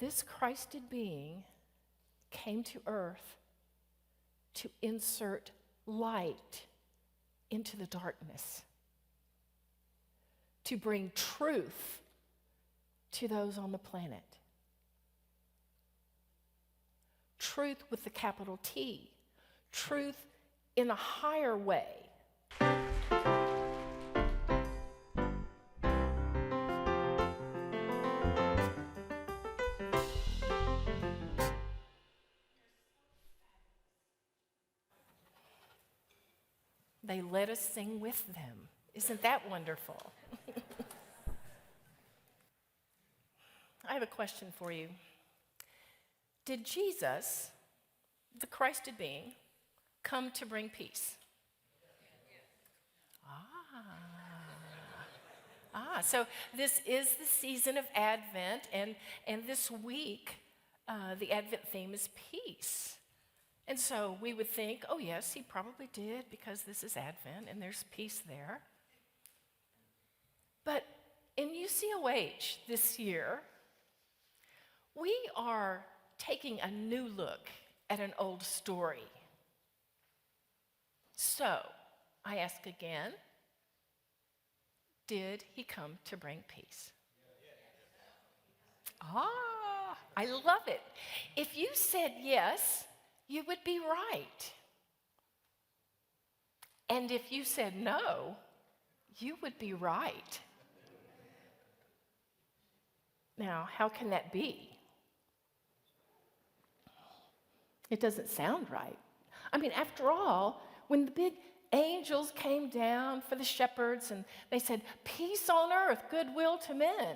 This Christed being came to earth to insert light into the darkness, to bring truth to those on the planet. Truth with the capital T. Truth in a higher way. They let us sing with them. Isn't that wonderful? I have a question for you. Did Jesus, the Christed being, come to bring peace? So this is the season of Advent, and this week, the Advent theme is peace. And so we would think, oh yes, he probably did because this is Advent and there's peace there. But in UCOH this year, we are taking a new look at an old story. So, I ask again, did he come to bring peace? I love it. If you said yes, you would be right. And if you said no, you would be right. Now, how can that be? It doesn't sound right. I mean, after all, when the big angels came down for the shepherds and they said, peace on earth, goodwill to men.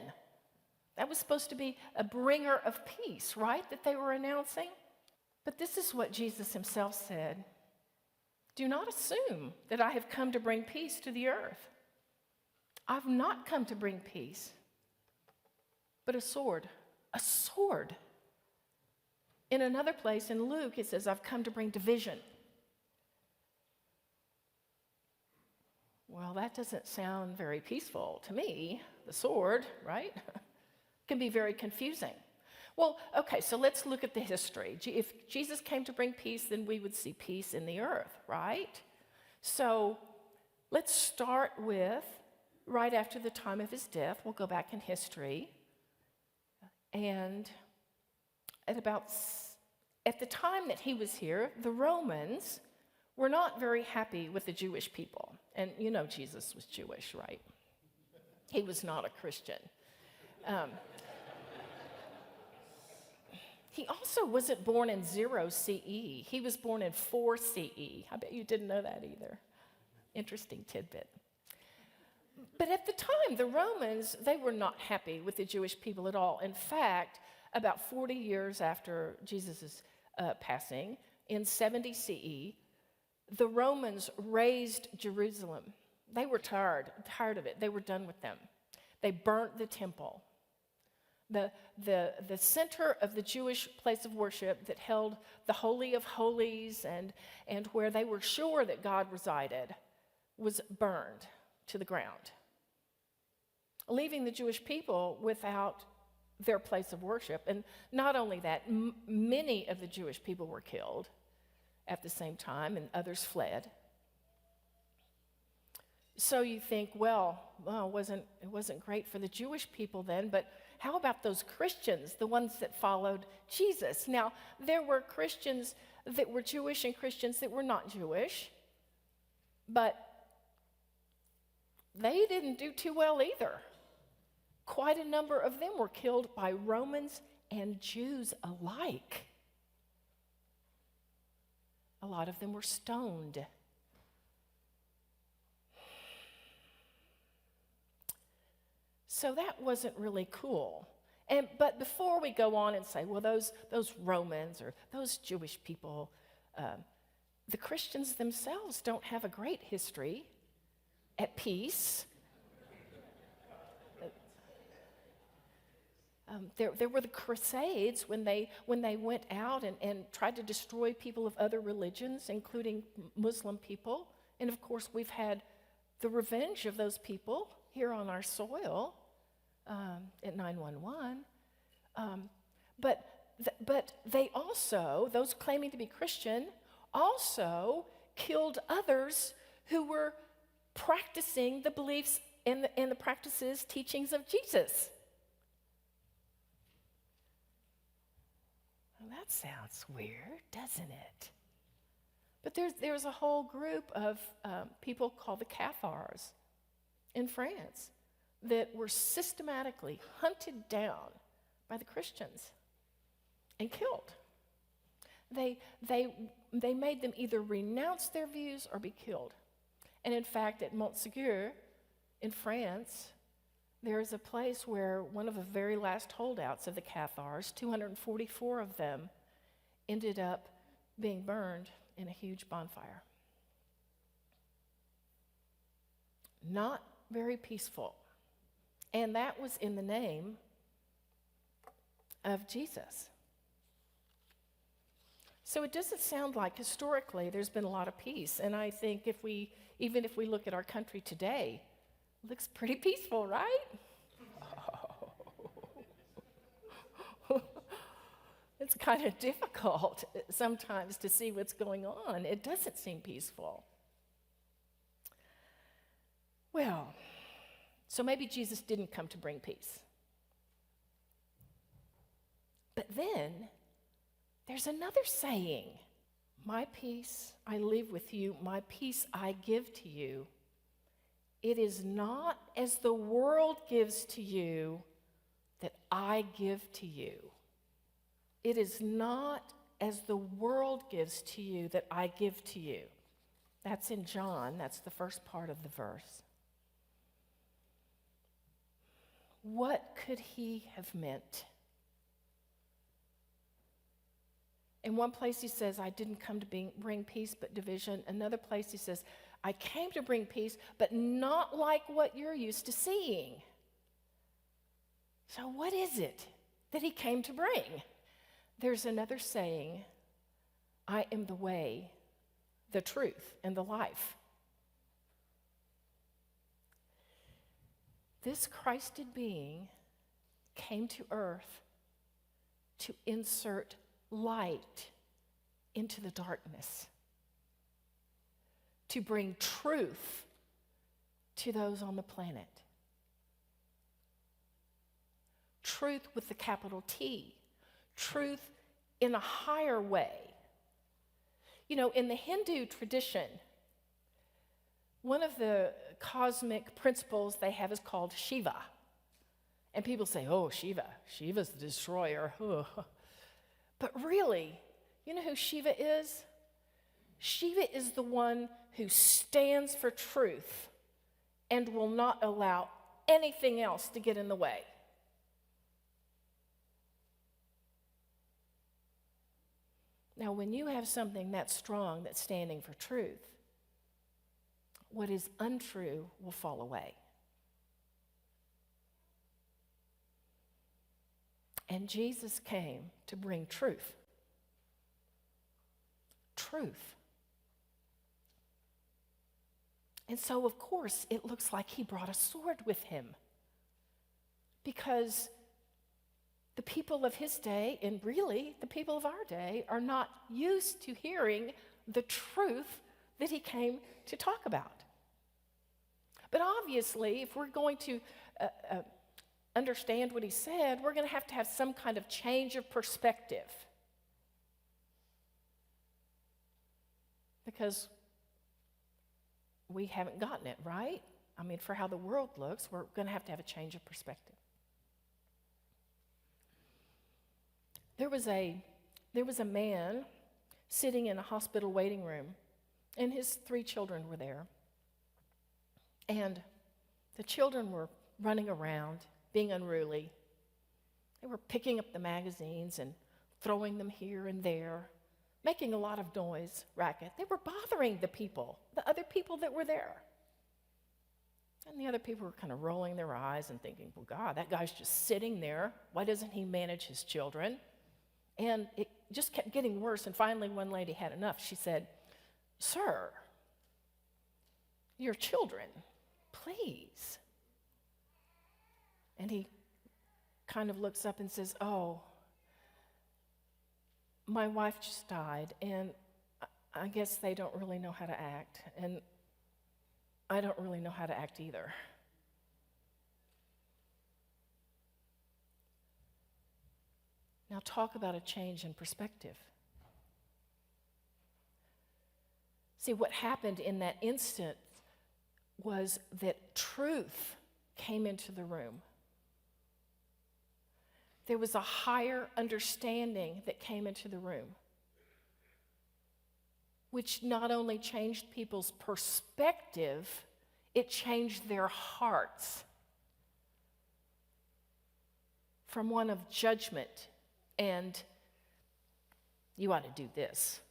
That was supposed to be a bringer of peace, right, that they were announcing? But this is what Jesus himself said. Do not assume that I have come to bring peace to the earth. I've not come to bring peace, but a sword. A sword. In another place in Luke, it says, I've come to bring division. Well, that doesn't sound very peaceful to me. The sword, right? Can be very confusing. Well, okay, so let's look at the history. If Jesus came to bring peace, then we would see peace in the earth, right? So let's start with right after the time of his death. We'll go back in history. And at the time that he was here, the Romans were not very happy with the Jewish people. And you know Jesus was Jewish, right? He was not a Christian. He also wasn't born in 0 CE. He was born in 4 CE. I bet you didn't know that either. Interesting tidbit. But at the time, the Romans, they were not happy with the Jewish people at all. In fact, about 40 years after Jesus' passing, in 70 CE, the Romans razed Jerusalem. They were tired of it. They were done with them. They burnt the temple. The center of the Jewish place of worship that held the Holy of Holies and where they were sure that God resided was burned to the ground, leaving the Jewish people without their place of worship. And not only that, many of the Jewish people were killed at the same time, and others fled. So you think, well, it wasn't great for the Jewish people then, but how about those Christians, the ones that followed Jesus? Now, there were Christians that were Jewish and Christians that were not Jewish, but they didn't do too well either. Quite a number of them were killed by Romans and Jews alike. A lot of them were stoned. So that wasn't really cool. But before we go on and say, well, those Romans or those Jewish people, the Christians themselves don't have a great history at peace. There were the Crusades when they went out and tried to destroy people of other religions, including Muslim people. And of course, we've had the revenge of those people here on our soil at 9/11. But they also, those claiming to be Christian, also killed others who were practicing the beliefs and the practices, teachings of Jesus. Well, that sounds weird, doesn't it? But there's a whole group of people called the Cathars in France that were systematically hunted down by the Christians and killed. They made them either renounce their views or be killed. And in fact, at Montségur in France, there is a place where one of the very last holdouts of the Cathars, 244 of them, ended up being burned in a huge bonfire. Not very peaceful. And that was in the name of Jesus. So it doesn't sound like historically there's been a lot of peace. And I think even if we look at our country today, it looks pretty peaceful, right? Oh. It's kind of difficult sometimes to see what's going on. It doesn't seem peaceful. Well, so maybe Jesus didn't come to bring peace. But then there's another saying, my peace I leave with you, my peace I give to you. It is not as the world gives to you that I give to you. It is not as the world gives to you that I give to you. That's in John, that's the first part of the verse. What could he have meant? In one place he says, I didn't come to bring peace but division. Another place he says, I came to bring peace, but not like what you're used to seeing. So what is it that he came to bring? There's another saying, I am the way, the truth, and the life. This Christed being came to earth to insert light into the darkness, to bring truth to those on the planet. Truth with the capital T. Truth in a higher way. You know, in the Hindu tradition, one of the cosmic principles they have is called Shiva. And people say, oh, Shiva's the destroyer. But really, you know who Shiva is? Shiva is the one who stands for truth and will not allow anything else to get in the way. Now, when you have something that's strong that's standing for truth, what is untrue will fall away. And Jesus came to bring truth. Truth. And so, of course, it looks like he brought a sword with him. Because the people of his day, and really the people of our day, are not used to hearing the truth that he came to talk about. But obviously, if we're going to understand what he said, we're going to have some kind of change of perspective. Because we haven't gotten it, right? I mean, for how the world looks, we're going to have a change of perspective. There was a man sitting in a hospital waiting room, and his 3 children were there. And the children were running around, being unruly. They were picking up the magazines and throwing them here and there, making a lot of noise, racket. They were bothering the other people that were there. And the other people were kind of rolling their eyes and thinking, well, God, that guy's just sitting there. Why doesn't he manage his children? And it just kept getting worse. And finally, one lady had enough. She said, Sir, your children, please. And he kind of looks up and says, oh, my wife just died, and I guess they don't really know how to act, and I don't really know how to act either. Now talk about a change in perspective. See, what happened in that instant was that truth came into the room. There was a higher understanding that came into the room, which not only changed people's perspective, it changed their hearts from one of judgment and you ought to do this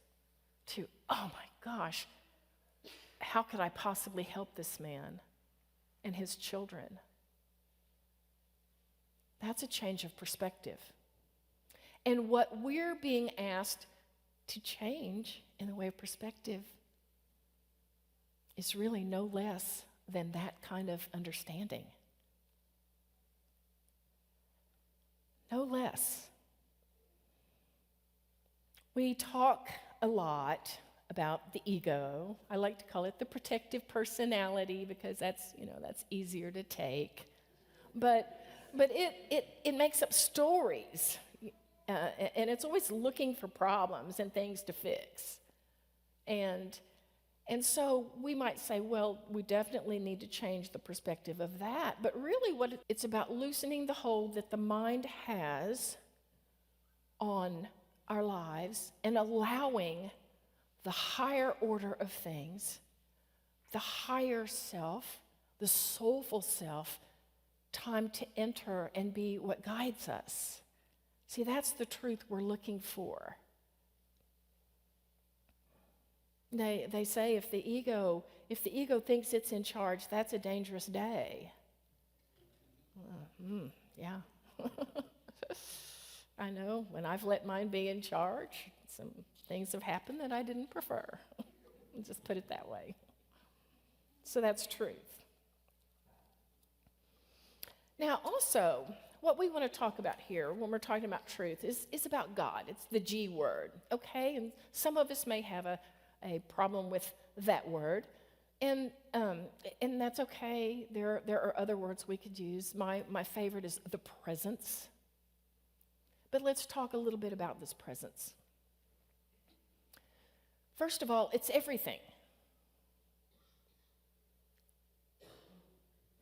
to, oh my gosh, how could I possibly help this man and his children? That's a change of perspective. And what we're being asked to change in the way of perspective is really no less than that kind of understanding. No less. We talk a lot about the ego. I like to call it the protective personality because that's easier to take. But it makes up stories, and it's always looking for problems and things to fix. And so we might say, well, we definitely need to change the perspective of that. But really it's about loosening the hold that the mind has on our lives and allowing the higher order of things, the higher self, the soulful self, time to enter and be what guides us. See, that's the truth we're looking for. They say if the ego thinks it's in charge, that's a dangerous day. Yeah. I know, when I've let mine be in charge, some things have happened that I didn't prefer. I'll just put it that way. So that's truth. Now also, what we want to talk about here when we're talking about truth is about God. It's the G word, okay? And some of us may have a problem with that word, and that's okay. There are other words we could use. My favorite is the presence. But let's talk a little bit about this presence. First of all, it's everything.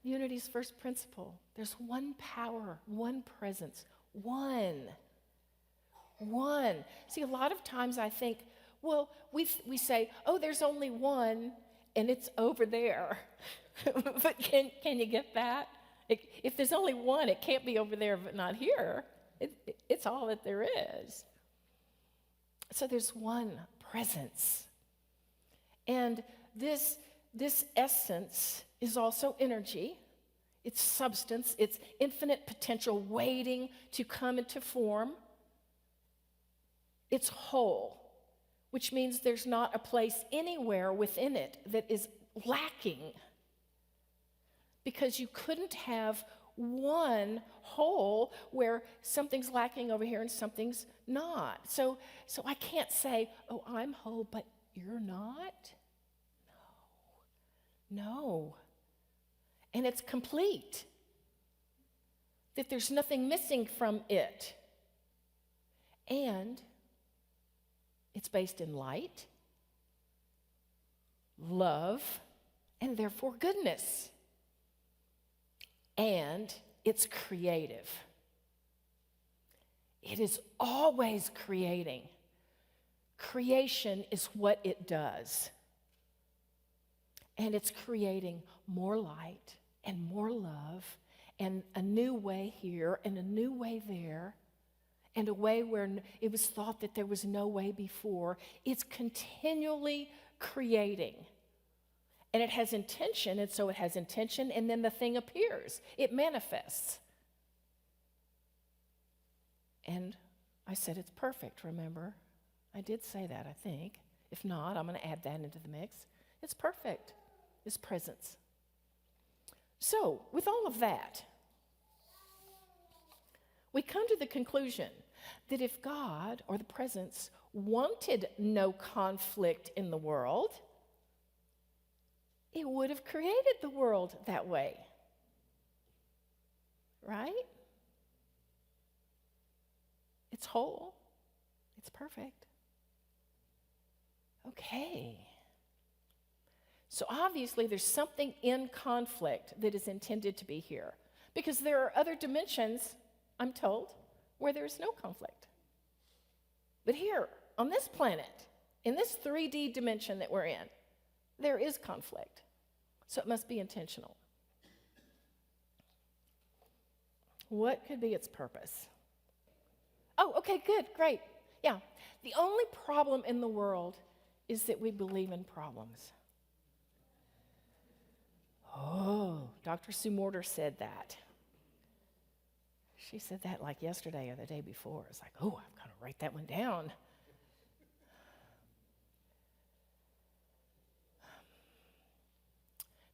Unity's first principle. There's one power, one presence, one. See, a lot of times I think, well, we say, oh, there's only one, and it's over there. But can you get that? If there's only one, it can't be over there but not here. It's all that there is. So there's one presence. And this essence is also energy. It's substance. It's infinite potential waiting to come into form. It's whole, which means there's not a place anywhere within it that is lacking. Because you couldn't have one whole where something's lacking over here and something's not. So I can't say, oh, I'm whole, but you're not? No. And it's complete. That there's nothing missing from it. And it's based in light, love, and therefore goodness. And it's creative. It is always creating. Creation is what it does. And it's creating more light and more love and a new way here and a new way there and a way where it was thought that there was no way before. It's continually creating. And it has intention, and so it has intention, and then the thing appears. It manifests. And I said it's perfect, remember? I did say that, I think. If not, I'm going to add that into the mix. It's perfect. It's presence. So, with all of that, we come to the conclusion that if God or the presence wanted no conflict in the world, it would have created the world that way. Right? It's whole. It's perfect. Okay. So obviously there's something in conflict that is intended to be here, because there are other dimensions, I'm told, where there's no conflict. But here, on this planet, in this 3D dimension that we're in, there is conflict. So it must be intentional. What could be its purpose? Oh, okay, good, great. Yeah. The only problem in the world is that we believe in problems. Oh, Dr. Sue Morter said that. She said that like yesterday or the day before. It's like, oh, I've got to write that one down.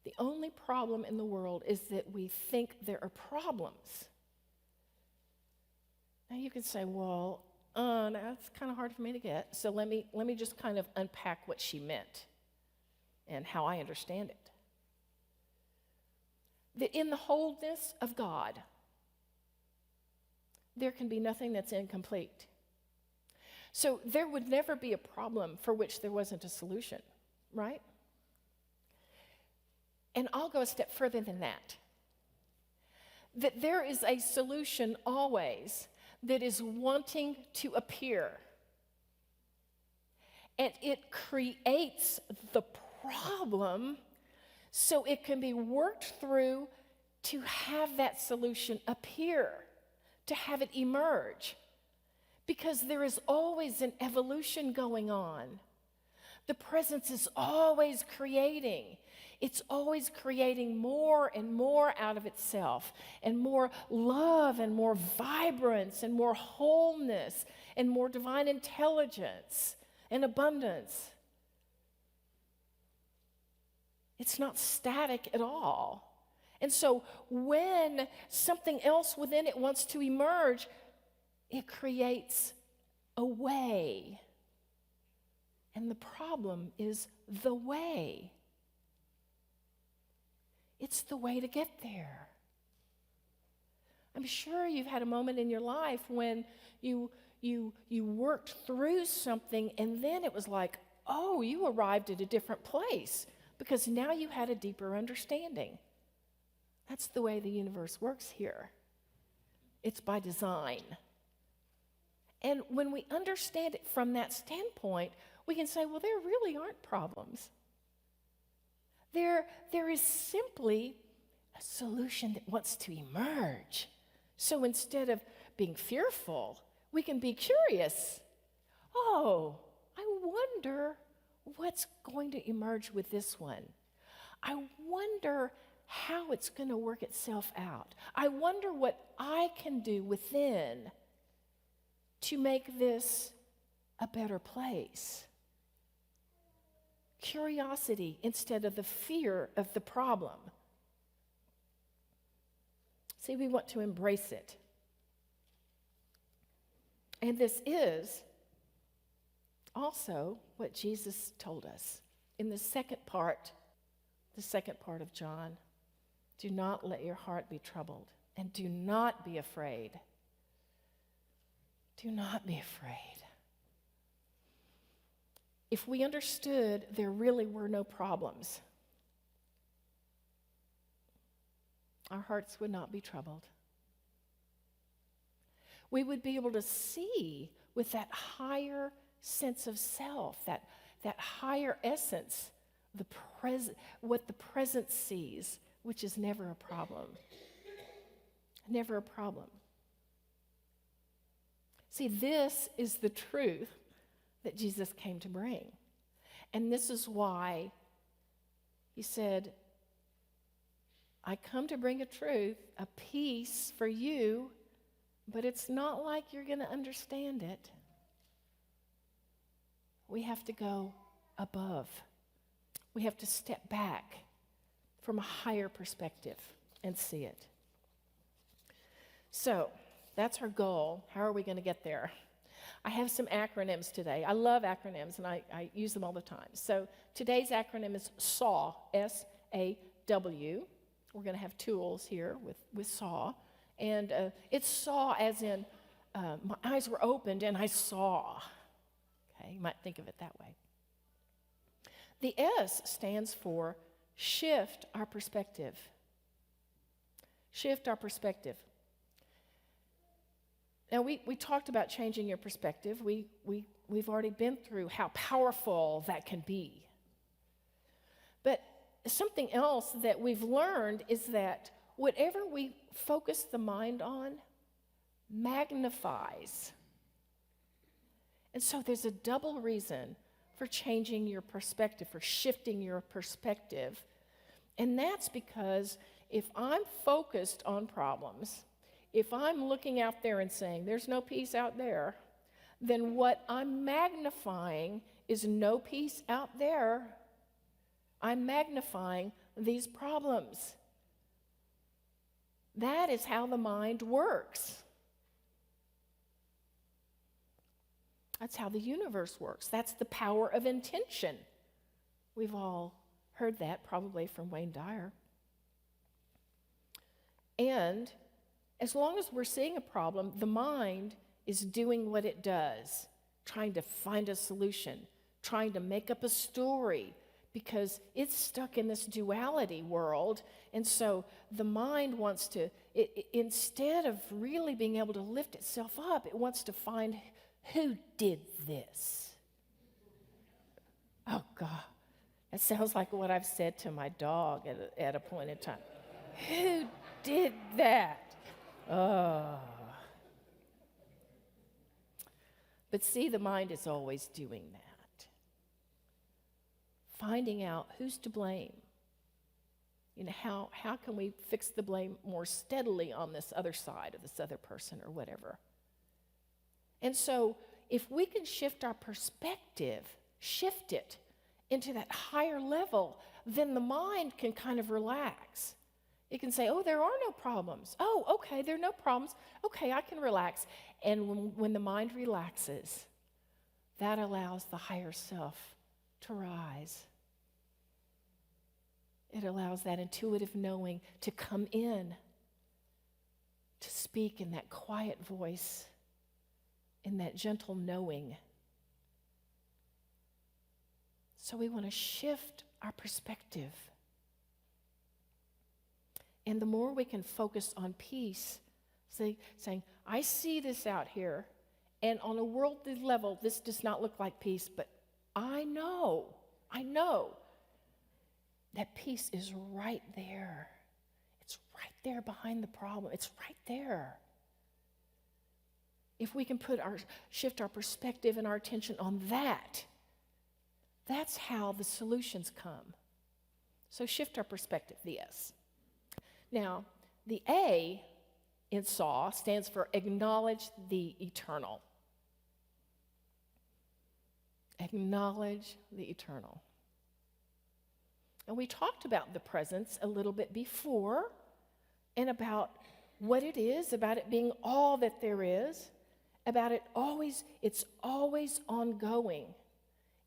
The only problem in the world is that we think there are problems. Now you can say, well, that's kind of hard for me to get. So let me just kind of unpack what she meant and how I understand it. That in the wholeness of God, there can be nothing that's incomplete. So there would never be a problem for which there wasn't a solution, right? And I'll go a step further than that. That there is a solution always that is wanting to appear. And it creates the problem so it can be worked through to have that solution appear, to have it emerge. Because there is always an evolution going on. The presence is always creating. It's always creating more and more out of itself, and more love and more vibrance and more wholeness and more divine intelligence and abundance. It's not static at all. And so when something else within it wants to emerge, it creates a way. And the problem is the way. It's the way to get there. I'm sure you've had a moment in your life when you worked through something and then it was like, oh, you arrived at a different place because now you had a deeper understanding. That's the way the universe works here. It's by design. And when we understand it from that standpoint, we can say, well, there really aren't problems. There is simply a solution that wants to emerge. So instead of being fearful, we can be curious. Oh, I wonder what's going to emerge with this one. I wonder how it's going to work itself out. I wonder what I can do within to make this a better place. Curiosity instead of the fear of the problem. See, we want to embrace it. And this is also what Jesus told us in the second part of John. Do not let your heart be troubled, and do not be afraid. Do not be afraid. If we understood there really were no problems, our hearts would not be troubled. We would be able to see with that higher sense of self, that higher essence, what the presence sees, which is never a problem. Never a problem. See, this is the truth that Jesus came to bring. And this is why he said, I come to bring a truth, a peace for you, but it's not like you're going to understand it. We have to go above. We have to step back from a higher perspective and see it. So, That's our goal. How are we going to get there? I have some acronyms today. I love acronyms, and I use them all the time. So today's acronym is SAW, S-A-W. We're going to have tools here with SAW. And it's SAW as in my eyes were opened and I saw. Okay, you might think of it that way. The S stands for shift our perspective. Shift our perspective. Now, we talked about changing your perspective. We've already been through how powerful that can be. But something else that we've learned is that whatever we focus the mind on magnifies. And so there's a double reason for changing your perspective, for shifting your perspective. And that's because if I'm focused on problems, if I'm looking out there and saying, there's no peace out there, then what I'm magnifying is no peace out there. I'm magnifying these problems. That is how the mind works. That's how the universe works. That's the power of intention. We've all heard that probably from Wayne Dyer. And as long as we're seeing a problem, the mind is doing what it does, trying to find a solution, trying to make up a story, because it's stuck in this duality world. And so the mind wants to, instead of really being able to lift itself up, it wants to find who did this. Oh, God. That sounds like what I've said to my dog at a point in time. Who did that? Oh. But see, the mind is always doing that. Finding out who's to blame. You know, how can we fix the blame more steadily on this other side, or this other person, or whatever. And so if we can shift our perspective, shift it into that higher level, then the mind can kind of relax. It can say, oh, there are no problems. Oh, okay, there are no problems. Okay, I can relax. And when the mind relaxes, that allows the higher self to rise. It allows that intuitive knowing to come in, to speak in that quiet voice, in that gentle knowing. So we want to shift our perspective. And the more we can focus on peace, saying, I see this out here, and on a worldly level, this does not look like peace, but I know that peace is right there. It's right there behind the problem. It's right there. If we can shift our perspective and our attention on that, that's how the solutions come. So shift our perspective, the S. Now, the A in SAW stands for acknowledge the eternal. Acknowledge the eternal. And we talked about the presence a little bit before, and about what it is, about it being all that there is, about it's always ongoing.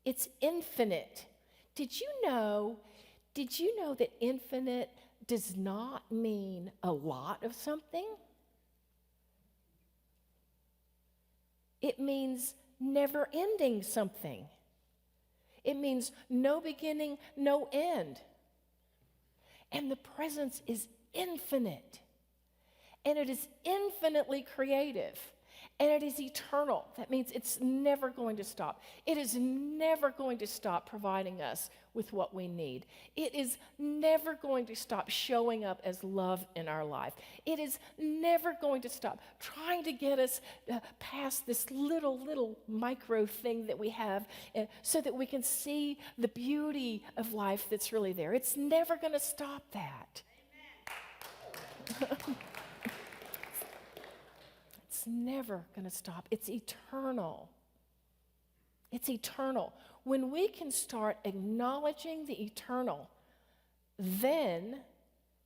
It's infinite. Did you know that infinite does not mean a lot of something? It means never-ending something. It means no beginning, no end. And the presence is infinite. And it is infinitely creative. And it is eternal. That means it's never going to stop. It is never going to stop providing us with what we need. It is never going to stop showing up as love in our life. It is never going to stop trying to get us past this little micro thing that we have, so that we can see the beauty of life that's really there. It's never going to stop that. Amen. It's never going to stop. It's eternal. It's eternal. When we can start acknowledging the eternal, then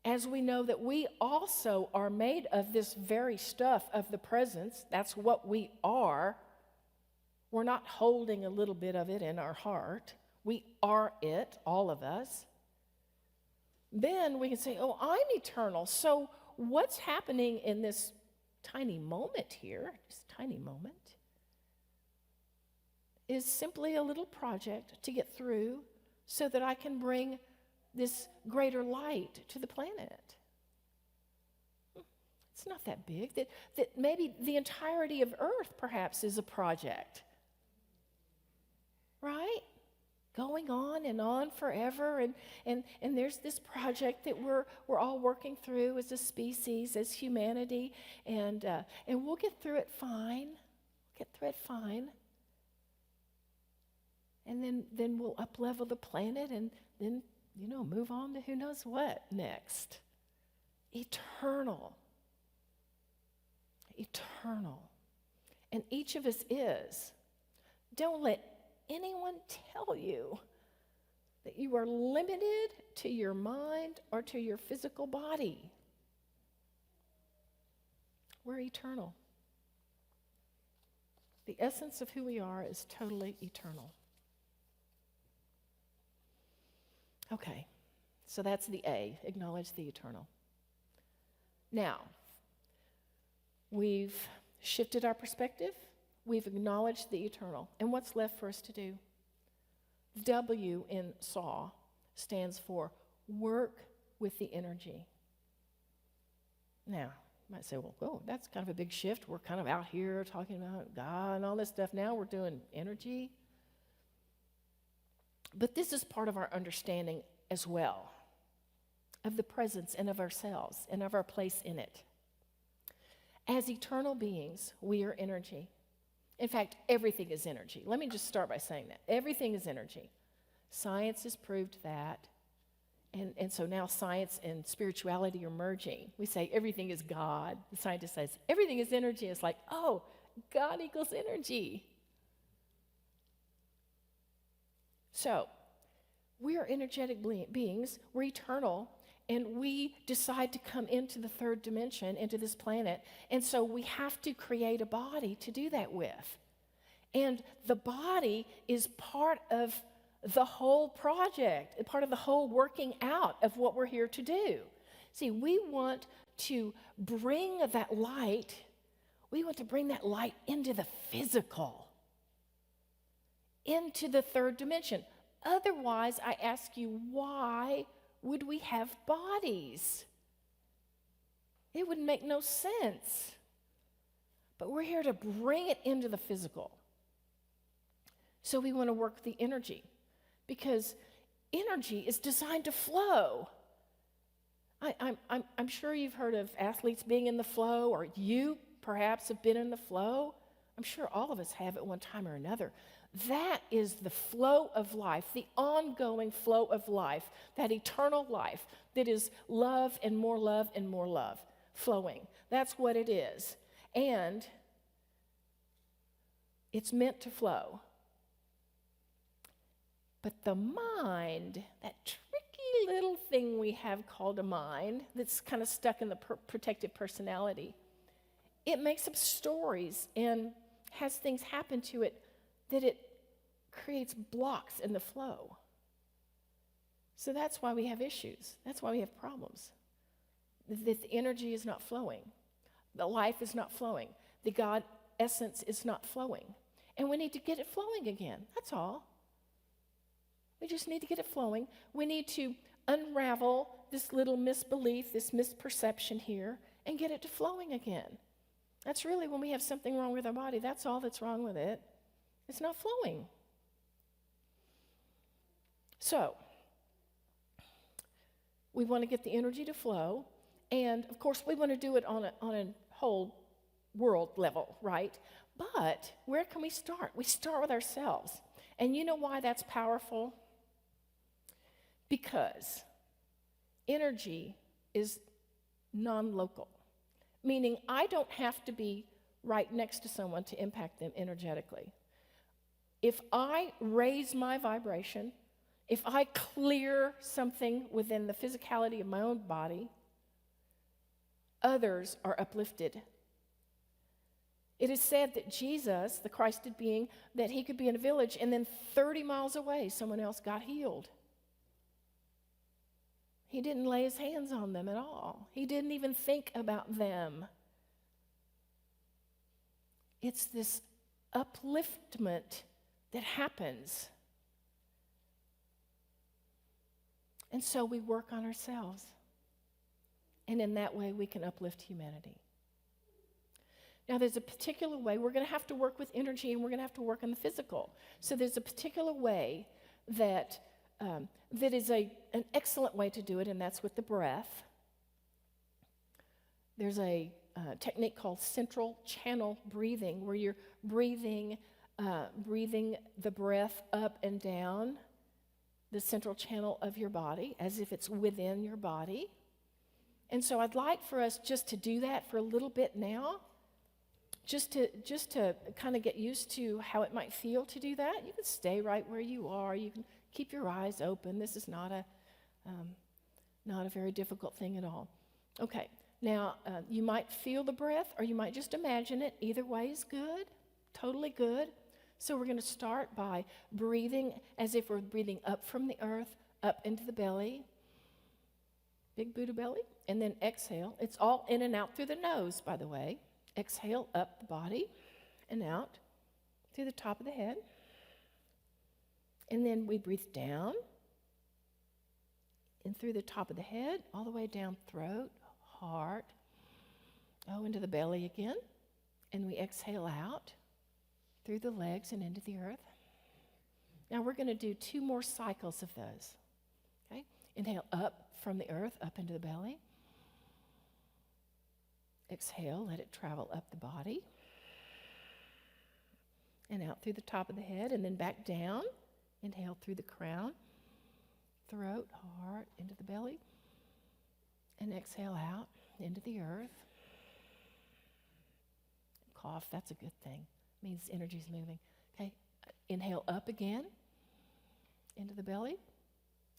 as we know that we also are made of this very stuff of the presence, that's what we are. We're not holding a little bit of it in our heart. We are it, all of us. Then we can say, oh, I'm eternal. So what's happening in this tiny moment here, this tiny moment, is simply a little project to get through so that I can bring this greater light to the planet. It's not that big. That maybe the entirety of Earth perhaps is a project. Right? Going on forever, and there's this project that we're all working through as a species, as humanity, and we'll get through it fine. And then we'll up-level the planet, and then move on to who knows what next. Eternal. And each of us is. Don't let anyone tell you that you are limited to your mind or to your physical body. We're eternal. The essence of who we are is totally eternal. Okay, so that's the A, acknowledge the eternal. Now, we've shifted our perspective. We've acknowledged the eternal. And what's left for us to do? W in SAW stands for work with the energy. Now, you might say, well, that's kind of a big shift. We're kind of out here talking about God and all this stuff. Now we're doing energy. But this is part of our understanding as well of the presence and of ourselves and of our place in it. As eternal beings, we are energy. In fact, everything is energy. Let me just start by saying that. Everything is energy. Science has proved that. And so now science and spirituality are merging. We say everything is God. The scientist says everything is energy. It's like, oh, God equals energy. So, we are energetic beings. We're eternal. And we decide to come into the third dimension, into this planet. And so we have to create a body to do that with. And the body is part of the whole project, part of the whole working out of what we're here to do. See, we want to bring that light, into the physical, into the third dimension. Otherwise, I ask you, why would we have bodies? It would make no sense. But we're here to bring it into the physical. So we want to work the energy, because energy is designed to flow. I'm sure you've heard of athletes being in the flow, or you perhaps have been in the flow. I'm sure all of us have at one time or another. That is the flow of life, the ongoing flow of life, that eternal life that is love and more love flowing. That's what it is. And it's meant to flow. But the mind, that tricky little thing we have called a mind that's kind of stuck in the protective personality, it makes up stories and has things happen to it that it creates blocks in the flow. So that's why we have issues. That's why we have problems. The energy is not flowing. The life is not flowing. The God essence is not flowing. And we need to get it flowing again. That's all. We just need to get it flowing. We need to unravel this little misbelief, this misperception here, and get it to flowing again. That's really when we have something wrong with our body. That's all that's wrong with it. It's not flowing. So, we want to get the energy to flow, and of course we want to do it on a whole world level, right? But where can we start? We start with ourselves. And you know why that's powerful? Because energy is non-local, meaning I don't have to be right next to someone to impact them energetically. If I raise my vibration, If I clear something within the physicality of my own body, others are uplifted. It is said that Jesus, the Christed being, that he could be in a village and then 30 miles away, someone else got healed. He didn't lay his hands on them at all. He didn't even think about them. It's this upliftment that happens. And so we work on ourselves. And in that way, we can uplift humanity. Now, there's a particular way. We're going to have to work with energy, and we're going to have to work on the physical. So there's a particular way that is an excellent way to do it, and that's with the breath. There's a technique called central channel breathing, where you're breathing the breath up and down the central channel of your body, as if it's within your body. And so I'd like for us just to do that for a little bit now, just to kind of get used to how it might feel to do that. You can stay right where you are. You can keep your eyes open. This is not a very difficult thing at all. Okay, now you might feel the breath, or you might just imagine it. Either way is good, totally good. So we're going to start by breathing as if we're breathing up from the earth, up into the belly, big Buddha belly, and then exhale. It's all in and out through the nose, by the way. Exhale up the body and out through the top of the head. And then we breathe down and through the top of the head, all the way down throat, heart, into the belly again. And we exhale out through the legs and into the earth. Now we're going to do 2 more cycles of those. Okay? Inhale up from the earth, up into the belly. Exhale, let it travel up the body and out through the top of the head, and then back down. Inhale through the crown, throat, heart, into the belly, and exhale out into the earth. Cough, that's a good thing. It means energy's moving. Okay, inhale up again into the belly,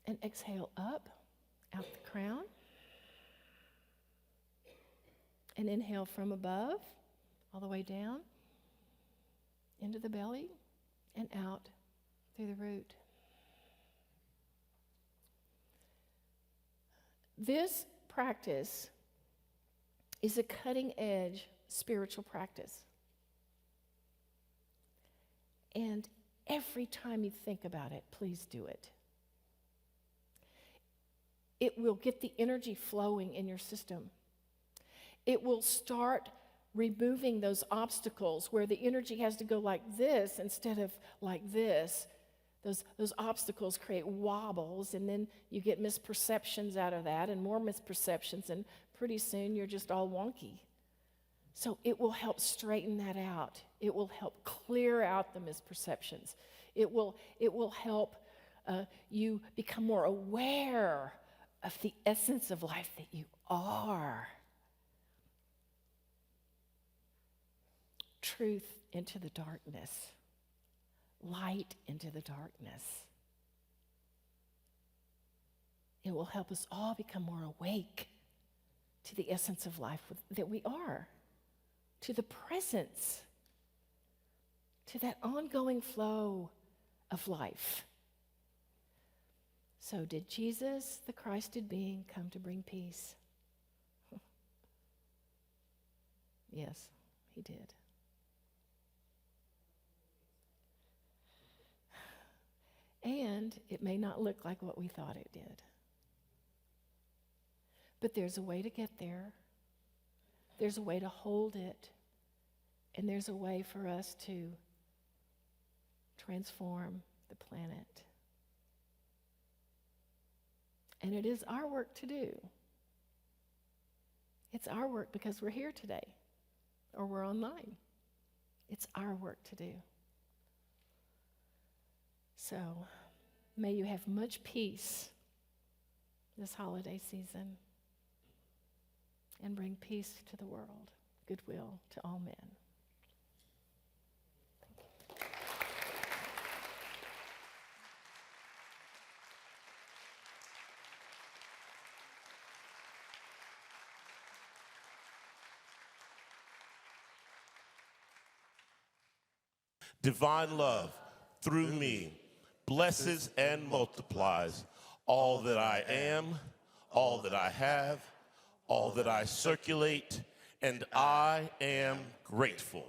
and exhale up out the crown. And inhale from above, all the way down, into the belly, and out through the root. This practice is a cutting-edge spiritual practice. And every time you think about it, please do it. It will get the energy flowing in your system. It will start removing those obstacles where the energy has to go like this instead of like this. Those obstacles create wobbles, and then you get misperceptions out of that, and more misperceptions, and pretty soon you're just all wonky. So it will help straighten that out. It will help clear out the misperceptions. It will help you become more aware of the essence of life that you are. Truth into the darkness. Light into the darkness. It will help us all become more awake to the essence of life that we are, to the presence, to that ongoing flow of life. So did Jesus, the Christed being, come to bring peace? Yes, he did. And it may not look like what we thought it did. But there's a way to get there. There's a way to hold it. And there's a way for us to transform the planet. And it is our work to do. It's our work because we're here today, or we're online. It's our work to do. So, may you have much peace this holiday season, and bring peace to the world, goodwill to all men. Divine love, through me, blesses and multiplies all that I am, all that I have, all that I circulate, and I am grateful.